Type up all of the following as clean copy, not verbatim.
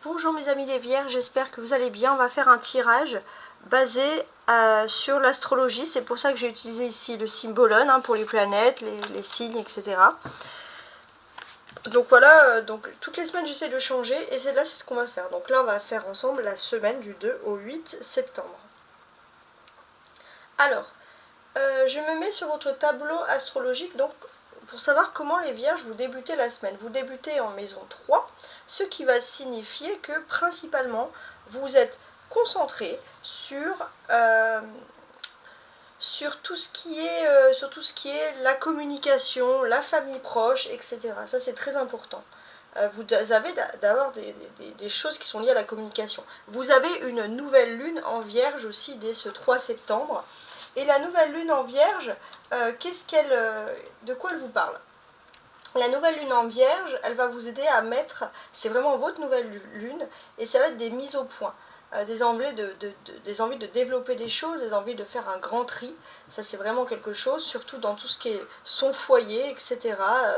Bonjour mes amis les vierges, j'espère que vous allez bien. On va faire un tirage basé sur l'astrologie. C'est pour ça que j'ai utilisé ici le symbolone pour les planètes, les signes, etc. Donc voilà, donc toutes les semaines j'essaie de changer et c'est ce qu'on va faire. Donc là on va faire ensemble la semaine du 2 au 8 septembre. Alors, je me mets sur votre tableau astrologique donc pour savoir comment les vierges vous débutez la semaine. Vous débutez en maison 3, ce qui va signifier que principalement vous êtes concentré sur tout ce qui est la communication, la famille proche, etc. Ça c'est très important. Vous avez d'avoir des choses qui sont liées à la communication. Vous avez une nouvelle lune en vierge aussi dès ce 3 septembre. Et la nouvelle lune en vierge, de quoi elle vous parle? La nouvelle lune en vierge, elle va vous aider à mettre, c'est vraiment votre nouvelle lune, et ça va être des mises au point. Des envies de développer des choses, des envies de faire un grand tri. Ça c'est vraiment quelque chose, surtout dans tout ce qui est son foyer, etc.,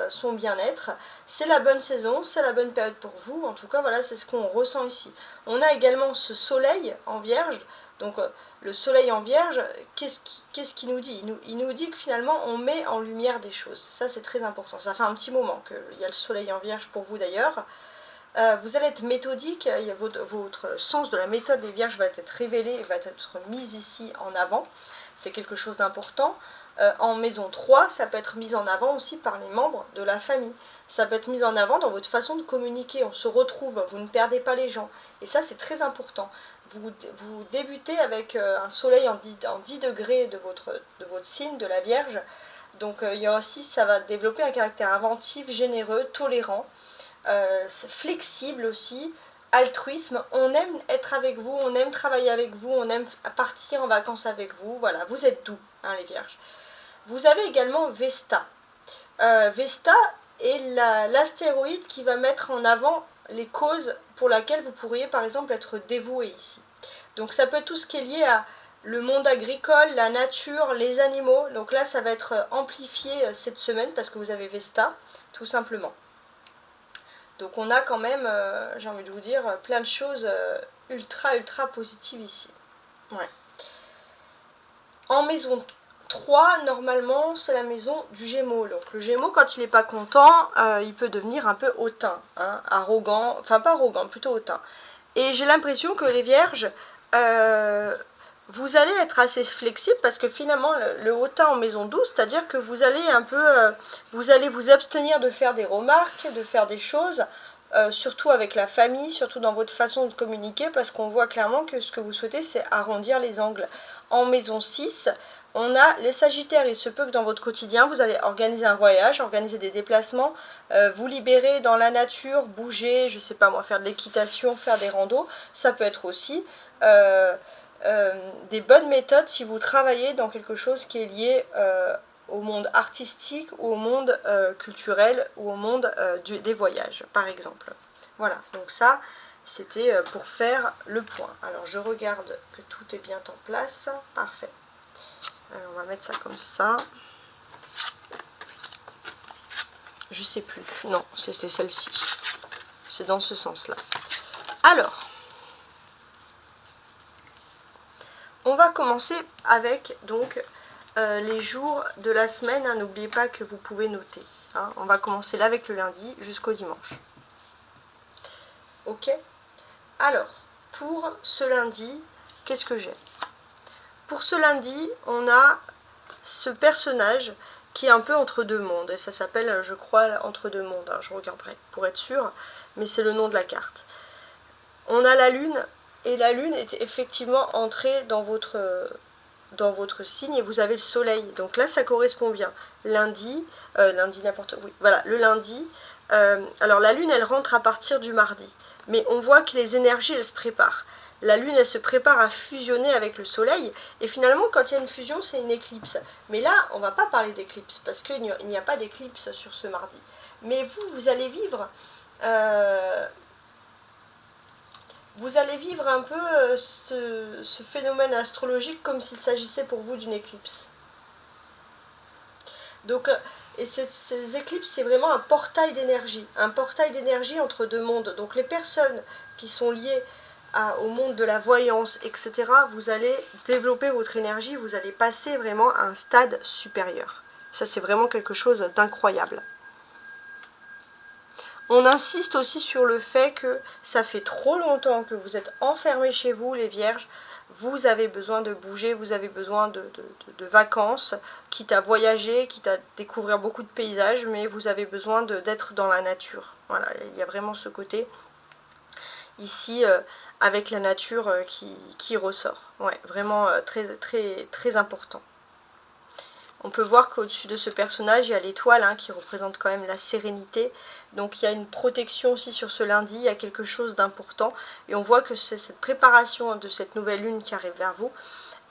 son bien-être. C'est la bonne saison, c'est la bonne période pour vous. En tout cas, voilà, c'est ce qu'on ressent ici. On a également ce soleil en vierge. Donc le soleil en vierge, qu'est-ce qu'il nous dit? Il nous dit que finalement on met en lumière des choses. Ça c'est très important. Ça fait un petit moment qu'il y a le soleil en vierge pour vous d'ailleurs. Vous allez être méthodique, votre sens de la méthode des vierges va être révélé, va être mis ici en avant. C'est quelque chose d'important. En maison 3, ça peut être mis en avant aussi par les membres de la famille. Ça peut être mis en avant dans votre façon de communiquer. On se retrouve, vous ne perdez pas les gens. Et ça, c'est très important. Vous débutez avec un soleil en 10 degrés de votre signe, de la Vierge. Donc il y a aussi, ça va développer un caractère inventif, généreux, tolérant. Flexible aussi, altruisme, on aime être avec vous, on aime travailler avec vous, on aime partir en vacances avec vous, voilà, vous êtes doux, les vierges. Vous avez également Vesta. Vesta est l'astéroïde qui va mettre en avant les causes pour lesquelles vous pourriez par exemple être dévoué ici. Donc ça peut être tout ce qui est lié à le monde agricole, la nature, les animaux, donc là ça va être amplifié cette semaine parce que vous avez Vesta, tout simplement. Donc on a quand même, j'ai envie de vous dire, plein de choses ultra positives ici. Ouais. En maison 3, normalement, c'est la maison du Gémeaux. Donc le Gémeaux, quand il n'est pas content, il peut devenir un peu hautain, arrogant, enfin pas arrogant, plutôt hautain. Et j'ai l'impression que les Vierges, vous allez être assez flexible parce que finalement le hautain en maison 12, c'est-à-dire que vous allez un peu, vous allez vous abstenir de faire des remarques, de faire des choses, surtout avec la famille, surtout dans votre façon de communiquer, parce qu'on voit clairement que ce que vous souhaitez c'est arrondir les angles. En maison 6, on a les Sagittaires, il se peut que dans votre quotidien vous allez organiser un voyage, organiser des déplacements, vous libérer dans la nature, bouger, je sais pas moi, faire de l'équitation, faire des randos, ça peut être aussi des bonnes méthodes si vous travaillez dans quelque chose qui est lié au monde artistique ou au monde culturel ou au monde des voyages par exemple. Voilà, donc ça c'était pour faire le point. Alors je regarde que tout est bien en place, parfait. Alors, on va mettre ça comme ça. Je sais plus, non c'était celle-ci, c'est dans ce sens là. Alors on va commencer avec donc les jours de la semaine. N'oubliez pas que vous pouvez noter. On va commencer là avec le lundi jusqu'au dimanche. Ok. Alors, pour ce lundi, qu'est-ce que j'ai? Pour ce lundi, on a ce personnage qui est un peu entre deux mondes. Et ça s'appelle, je crois, entre deux mondes. Je regarderai pour être sûre. Mais c'est le nom de la carte. On a la lune. Et la lune est effectivement entrée dans votre signe et vous avez le soleil. Donc là, ça correspond bien. Lundi n'importe où. Oui, voilà, le lundi. Alors la lune, elle rentre à partir du mardi. Mais on voit que les énergies, elles se préparent. La lune, elle se prépare à fusionner avec le soleil. Et finalement, quand il y a une fusion, c'est une éclipse. Mais là, on ne va pas parler d'éclipse parce qu'il n'y a pas d'éclipse sur ce mardi. Mais vous allez vivre... vous allez vivre un peu ce phénomène astrologique comme s'il s'agissait pour vous d'une éclipse. Donc, Et ces éclipses, c'est vraiment un portail d'énergie entre deux mondes. Donc les personnes qui sont liées au monde de la voyance, etc., vous allez développer votre énergie, vous allez passer vraiment à un stade supérieur. Ça, c'est vraiment quelque chose d'incroyable. On insiste aussi sur le fait que ça fait trop longtemps que vous êtes enfermés chez vous, les vierges. Vous avez besoin de bouger, vous avez besoin de vacances, quitte à voyager, quitte à découvrir beaucoup de paysages, mais vous avez besoin d'être dans la nature. Voilà, il y a vraiment ce côté ici avec la nature qui ressort. Ouais, vraiment très, très, très important. On peut voir qu'au-dessus de ce personnage, il y a l'étoile qui représente quand même la sérénité. Donc il y a une protection aussi sur ce lundi, il y a quelque chose d'important. Et on voit que c'est cette préparation de cette nouvelle lune qui arrive vers vous,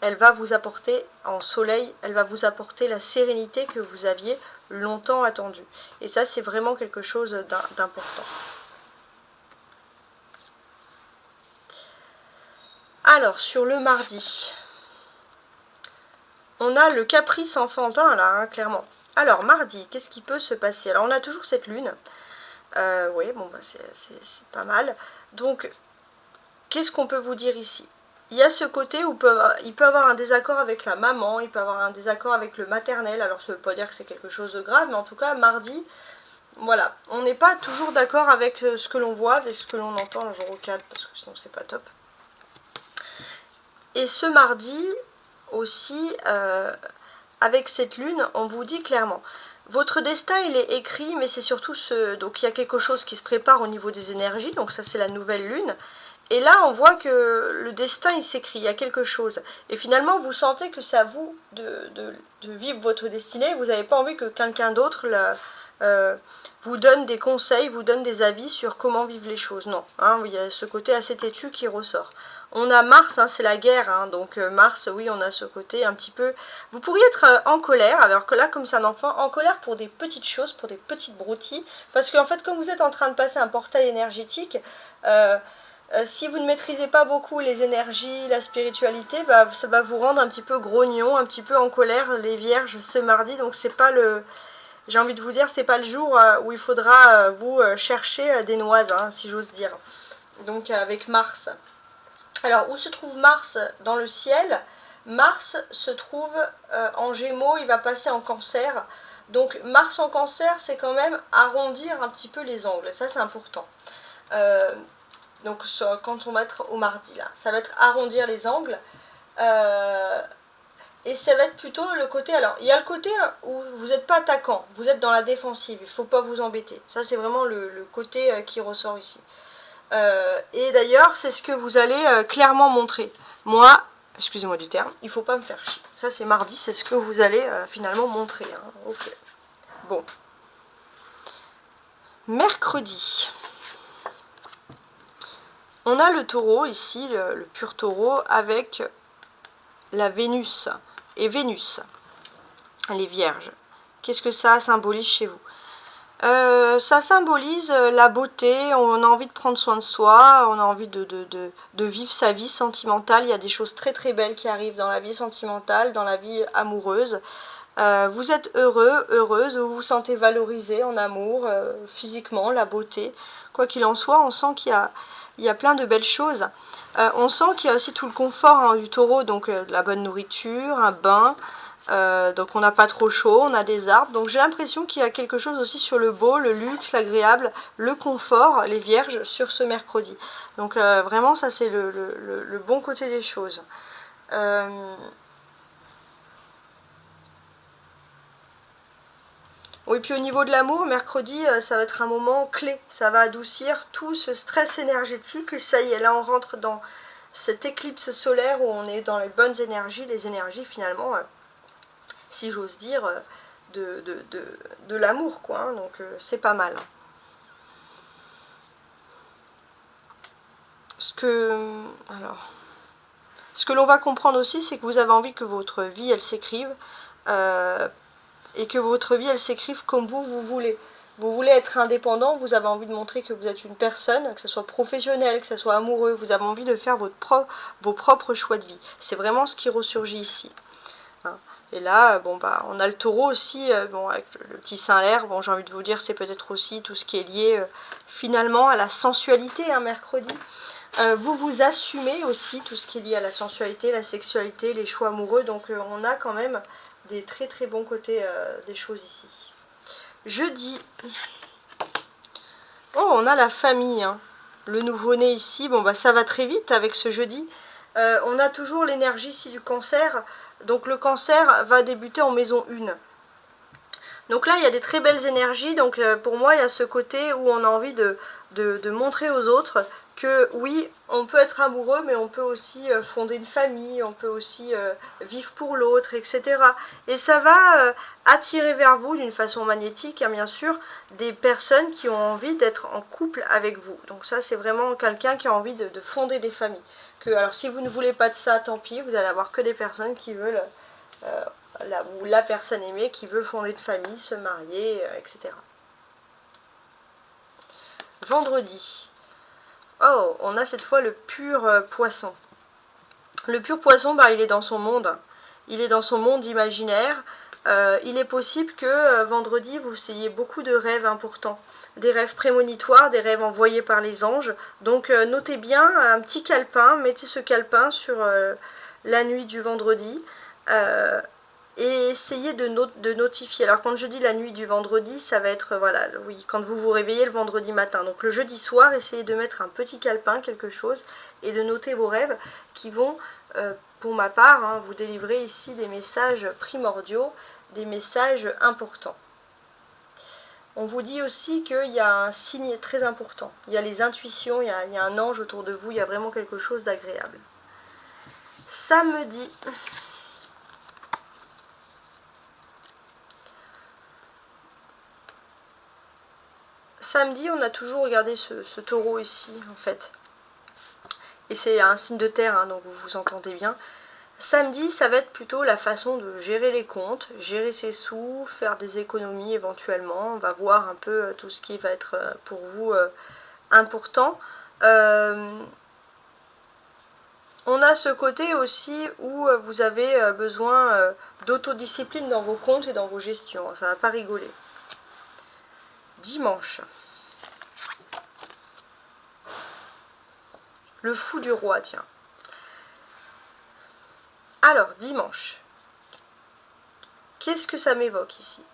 elle va vous apporter en soleil, elle va vous apporter la sérénité que vous aviez longtemps attendue. Et ça, c'est vraiment quelque chose d'important. Alors, sur le mardi, on a le caprice enfantin là, clairement. Alors, mardi, qu'est-ce qui peut se passer? Alors, on a toujours cette lune. Oui, bon, bah, c'est pas mal. Donc, qu'est-ce qu'on peut vous dire ici? Il y a ce côté où il peut avoir un désaccord avec la maman, il peut avoir un désaccord avec le maternel. Alors, ça ne veut pas dire que c'est quelque chose de grave, mais en tout cas, mardi, voilà, on n'est pas toujours d'accord avec ce que l'on voit, avec ce que l'on entend le jour au 4, parce que sinon c'est pas top. Et ce mardi aussi, avec cette lune, on vous dit clairement, votre destin il est écrit, mais c'est surtout donc il y a quelque chose qui se prépare au niveau des énergies, donc ça c'est la nouvelle lune. Et là on voit que le destin il s'écrit, il y a quelque chose. Et finalement vous sentez que c'est à vous de vivre votre destinée, vous n'avez pas envie que quelqu'un d'autre vous donne des conseils, vous donne des avis sur comment vivre les choses. Non, il y a ce côté assez têtu qui ressort. On a Mars, c'est la guerre, donc Mars, oui, on a ce côté un petit peu... Vous pourriez être en colère, alors que là, comme c'est un enfant, en colère pour des petites choses, pour des petites broutilles, parce qu'en fait, comme vous êtes en train de passer un portail énergétique, si vous ne maîtrisez pas beaucoup les énergies, la spiritualité, ça va vous rendre un petit peu grognon, un petit peu en colère, les vierges, ce mardi, donc c'est pas le... J'ai envie de vous dire, c'est pas le jour où il faudra vous chercher des noises, si j'ose dire. Donc avec Mars. Alors, où se trouve Mars dans le ciel? Mars se trouve en Gémeaux, il va passer en Cancer. Donc, Mars en Cancer, c'est quand même arrondir un petit peu les angles. Ça, c'est important. Donc, quand on va être au mardi, là, ça va être arrondir les angles. Et ça va être plutôt le côté... Alors, il y a le côté où vous n'êtes pas attaquant, vous êtes dans la défensive, il ne faut pas vous embêter. Ça, c'est vraiment le côté qui ressort ici. Et d'ailleurs, c'est ce que vous allez clairement montrer. Moi, excusez-moi du terme, il ne faut pas me faire chier. Ça, c'est mardi, c'est ce que vous allez finalement montrer. Ok. Bon. Mercredi. On a le taureau ici, le pur taureau, avec la Vénus. Et Vénus, les vierges. Qu'est-ce que ça symbolise chez vous? Ça symbolise la beauté, on a envie de prendre soin de soi, on a envie de vivre sa vie sentimentale. Il y a des choses très très belles qui arrivent dans la vie sentimentale, dans la vie amoureuse. Vous êtes heureux, heureuse, vous vous sentez valorisé en amour, physiquement, la beauté. Quoi qu'il en soit, on sent qu'il y a plein de belles choses. On sent qu'il y a aussi tout le confort du taureau, donc de la bonne nourriture, un bain. Donc on n'a pas trop chaud, on a des arbres, donc j'ai l'impression qu'il y a quelque chose aussi sur le beau, le luxe, l'agréable, le confort, les vierges sur ce mercredi. Donc vraiment ça c'est le bon côté des choses. Oui, puis au niveau de l'amour, mercredi, ça va être un moment clé, ça va adoucir tout ce stress énergétique, ça y est, là on rentre dans cette éclipse solaire où on est dans les bonnes énergies, les énergies finalement... si j'ose dire, de l'amour, quoi. Donc, c'est pas mal. Ce que l'on va comprendre aussi, c'est que vous avez envie que votre vie, elle s'écrive, et que votre vie, elle s'écrive comme vous voulez. Vous voulez être indépendant, vous avez envie de montrer que vous êtes une personne, que ce soit professionnel, que ce soit amoureux, vous avez envie de faire vos propres choix de vie. C'est vraiment ce qui ressurgit ici. Et là, bon bah, on a le taureau aussi, bon, avec le petit Saint-L'air, bon, j'ai envie de vous dire, c'est peut-être aussi tout ce qui est lié finalement à la sensualité, hein, mercredi. Vous vous assumez aussi tout ce qui est lié à la sensualité, la sexualité, les choix amoureux, donc on a quand même des très très bons côtés des choses ici. Jeudi, oh, on a la famille, hein. Le nouveau-né ici, bon bah ça va très vite avec ce jeudi. On a toujours l'énergie ici du cancer, donc le cancer va débuter en maison 1. Donc là il y a des très belles énergies, donc pour moi il y a ce côté où on a envie de montrer aux autres que oui, on peut être amoureux, mais on peut aussi fonder une famille, on peut aussi vivre pour l'autre, etc. Et ça va attirer vers vous d'une façon magnétique, hein, bien sûr, des personnes qui ont envie d'être en couple avec vous. Donc ça, c'est vraiment quelqu'un qui a envie de fonder des familles. Alors si vous ne voulez pas de ça, tant pis, vous allez avoir que des personnes qui veulent, ou la personne aimée qui veut fonder une famille, se marier, etc. Vendredi. Oh, on a cette fois le pur poisson. Le pur poisson, bah, il est dans son monde. Il est dans son monde imaginaire. Il est possible que vendredi, vous ayez beaucoup de rêves importants. Des rêves prémonitoires, des rêves envoyés par les anges. Donc notez bien un petit calepin. Mettez ce calepin sur la nuit du vendredi. Et essayez de notifier. Alors quand je dis la nuit du vendredi, ça va être, voilà, oui, quand vous vous réveillez le vendredi matin. Donc le jeudi soir, essayez de mettre un petit calepin, quelque chose, et de noter vos rêves qui vont, pour ma part, hein, vous délivrer ici des messages primordiaux, des messages importants. On vous dit aussi qu'il y a un signe très important. Il y a les intuitions, il y a un ange autour de vous, il y a vraiment quelque chose d'agréable. Samedi. Samedi, on a toujours regardé ce taureau ici, en fait. Et c'est un signe de terre, hein, donc vous vous entendez bien. Samedi, ça va être plutôt la façon de gérer les comptes, gérer ses sous, faire des économies éventuellement. On va voir un peu tout ce qui va être pour vous important. On a ce côté aussi où vous avez besoin d'autodiscipline dans vos comptes et dans vos gestions. Ça ne va pas rigoler. Dimanche. Le fou du roi, tiens. Alors, dimanche. Qu'est-ce que ça m'évoque ici?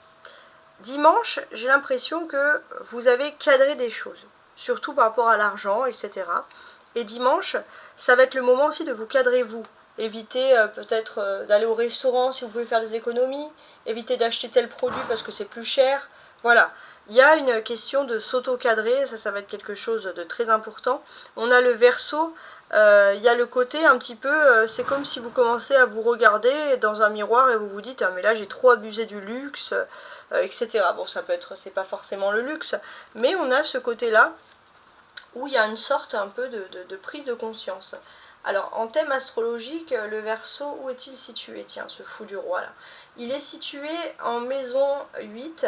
Dimanche, j'ai l'impression que vous avez cadré des choses, surtout par rapport à l'argent, etc. Et dimanche, ça va être le moment aussi de vous cadrer vous. Évitez peut-être d'aller au restaurant si vous pouvez faire des économies. Évitez d'acheter tel produit parce que c'est plus cher. Voilà. Il y a une question de s'auto-cadrer, ça va être quelque chose de très important. On a le Verseau, il y a le côté un petit peu, c'est comme si vous commencez à vous regarder dans un miroir et vous vous dites, ah mais là j'ai trop abusé du luxe, etc. Bon, ça peut être, c'est pas forcément le luxe, mais on a ce côté-là où il y a une sorte un peu de prise de conscience. Alors, en thème astrologique, le Verseau, où est-il situé? Tiens, ce fou du roi là. Il est situé en maison 8,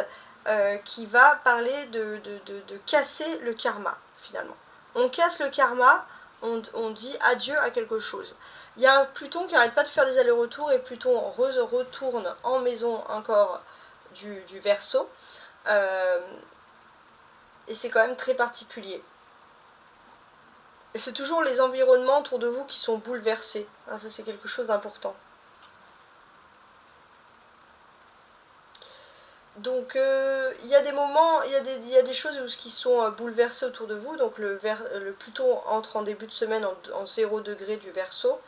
qui va parler de casser le karma, finalement. On casse le karma, on dit adieu à quelque chose. Il y a un Pluton qui n'arrête pas de faire des allers-retours, et Pluton retourne en maison encore du Verseau. Et c'est quand même très particulier. Et c'est toujours les environnements autour de vous qui sont bouleversés. Ah, ça, c'est quelque chose d'important. Donc il y a des moments, il y a des choses qui sont bouleversées autour de vous. Donc le Pluton entre en début de semaine en 0 degré du Verseau.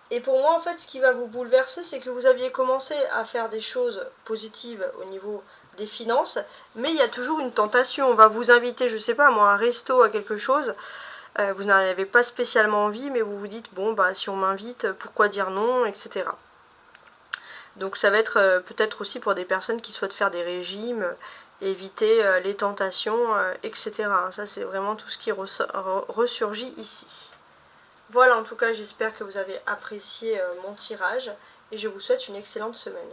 Et pour moi, en fait, ce qui va vous bouleverser, c'est que vous aviez commencé à faire des choses positives au niveau des finances, mais il y a toujours une tentation. On va vous inviter, je sais pas moi, à un resto, à quelque chose. Vous n'en avez pas spécialement envie, mais vous vous dites, bon, bah si on m'invite, pourquoi dire non, etc. Donc ça va être peut-être aussi pour des personnes qui souhaitent faire des régimes, éviter les tentations, etc. Ça, c'est vraiment tout ce qui ressurgit ici. Voilà, en tout cas, j'espère que vous avez apprécié mon tirage et je vous souhaite une excellente semaine.